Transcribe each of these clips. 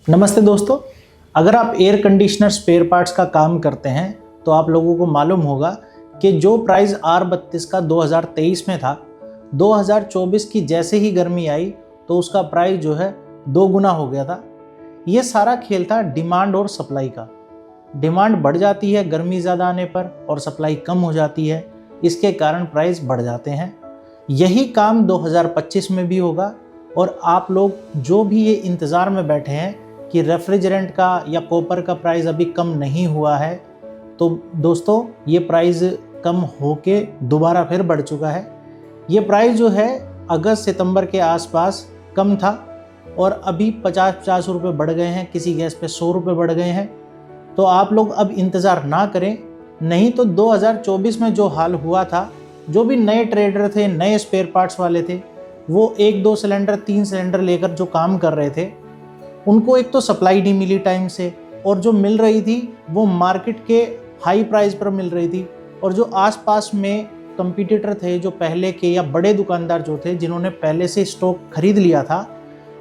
नमस्ते दोस्तों, अगर आप एयर कंडीशनर स्पेयर पार्ट्स का काम करते हैं तो आप लोगों को मालूम होगा कि जो प्राइस R32 का 2023 में था, 2024 की जैसे ही गर्मी आई तो उसका प्राइस जो है 2 गुना हो गया था। ये सारा खेल था डिमांड और सप्लाई का। डिमांड बढ़ जाती है गर्मी ज़्यादा आने पर और सप्लाई कम हो जाती है, इसके कारण प्राइस बढ़ जाते हैं। यही काम 2025 में भी होगा और आप लोग जो भी ये इंतज़ार में बैठे हैं कि रेफ्रिजरेंट का या कॉपर का प्राइस अभी कम नहीं हुआ है, तो दोस्तों ये प्राइस कम होके दोबारा फिर बढ़ चुका है। ये प्राइस जो है अगस्त सितंबर के आसपास कम था और अभी 50 रुपये बढ़ गए हैं, किसी गैस पे 100 रुपये बढ़ गए हैं। तो आप लोग अब इंतज़ार ना करें, नहीं तो 2024 में जो हाल हुआ था, जो भी नए ट्रेडर थे, नए स्पेयर पार्ट्स वाले थे, वो 1-2 सिलेंडर 3 सिलेंडर लेकर जो काम कर रहे थे, उनको एक तो सप्लाई नहीं मिली टाइम से, और जो मिल रही थी वो मार्केट के हाई प्राइस पर मिल रही थी। और जो आसपास में कंपटीटर थे, जो पहले के या बड़े दुकानदार जो थे जिन्होंने पहले से स्टॉक खरीद लिया था,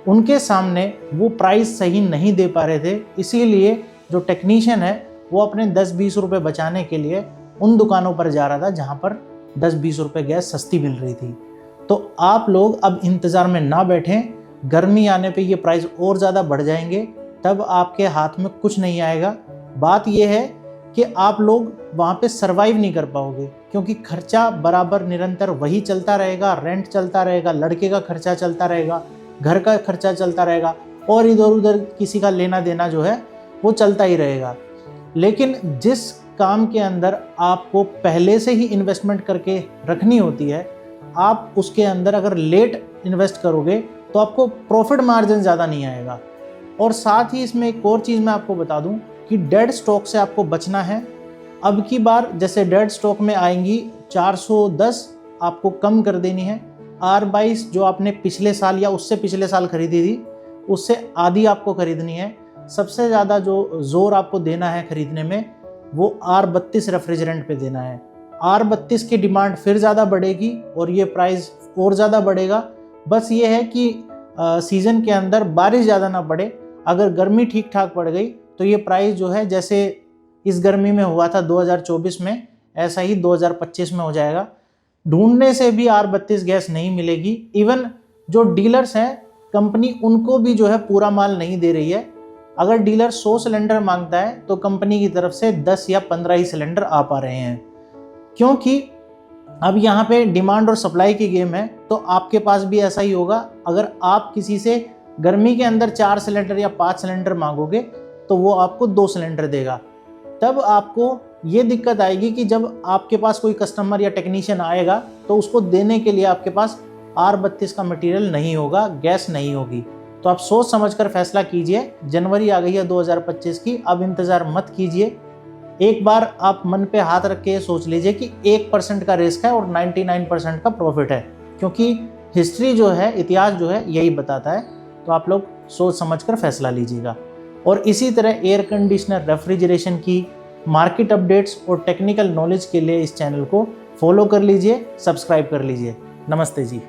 उनके सामने वो प्राइस सही नहीं दे पा रहे थे। इसीलिए जो टेक्नीशियन है वो अपने 10-20 रुपये बचाने के लिए उन दुकानों पर जा रहा था जहाँ पर 10-20 रुपये गैस सस्ती मिल रही थी। तो आप लोग अब इंतज़ार में ना बैठें, गर्मी आने पे ये प्राइस और ज़्यादा बढ़ जाएंगे, तब आपके हाथ में कुछ नहीं आएगा। बात ये है कि आप लोग वहाँ पे सरवाइव नहीं कर पाओगे, क्योंकि खर्चा बराबर निरंतर वही चलता रहेगा, रेंट चलता रहेगा, लड़के का खर्चा चलता रहेगा, घर का खर्चा चलता रहेगा और इधर उधर किसी का लेना देना जो है वो चलता ही रहेगा। लेकिन जिस काम के अंदर आपको पहले से ही इन्वेस्टमेंट करके रखनी होती है, आप उसके अंदर अगर लेट इन्वेस्ट करोगे तो आपको प्रॉफिट मार्जिन ज़्यादा नहीं आएगा। और साथ ही इसमें एक और चीज़ मैं आपको बता दूं कि डेड स्टॉक से आपको बचना है। अब की बार जैसे डेड स्टॉक में आएंगी 410 आपको कम कर देनी है। R22 जो आपने पिछले साल या उससे पिछले साल खरीदी थी, उससे आधी आपको खरीदनी है। सबसे ज़्यादा जो ज़ोर आपको देना है खरीदने में, वो R32 रेफ्रिजरेंट पे देना है। R32 की डिमांड फिर ज़्यादा बढ़ेगी और ये प्राइस और ज़्यादा बढ़ेगा। बस ये है कि सीज़न के अंदर बारिश ज़्यादा ना पड़े। अगर गर्मी ठीक ठाक पड़ गई तो ये प्राइस जो है जैसे इस गर्मी में हुआ था 2024 में, ऐसा ही 2025 में हो जाएगा। ढूंढने से भी R32 गैस नहीं मिलेगी। इवन जो डीलर्स हैं, कंपनी उनको भी जो है पूरा माल नहीं दे रही है। अगर डीलर 100 सिलेंडर मांगता है तो कंपनी की तरफ से 10 या 15 ही सिलेंडर आ पा रहे हैं, क्योंकि अब यहाँ पे डिमांड और सप्लाई की गेम है। तो आपके पास भी ऐसा ही होगा। अगर आप किसी से गर्मी के अंदर 4 सिलेंडर या 5 सिलेंडर मांगोगे तो वो आपको 2 सिलेंडर देगा। तब आपको ये दिक्कत आएगी कि जब आपके पास कोई कस्टमर या टेक्नीशियन आएगा तो उसको देने के लिए आपके पास R32 का मटेरियल नहीं होगा, गैस नहीं होगी। तो आप सोच समझकर फैसला कीजिए। जनवरी आ गई है 2025 की, अब इंतज़ार मत कीजिए। एक बार आप मन पे हाथ रख के सोच लीजिए कि 1% का रिस्क है और 99% का प्रॉफिट है, क्योंकि हिस्ट्री जो है, इतिहास जो है, यही बताता है। तो आप लोग सोच समझकर फैसला लीजिएगा। और इसी तरह एयर कंडीशनर, रेफ्रिजरेशन की मार्केट अपडेट्स और टेक्निकल नॉलेज के लिए इस चैनल को फॉलो कर लीजिए, सब्सक्राइब कर लीजिए। नमस्ते जी।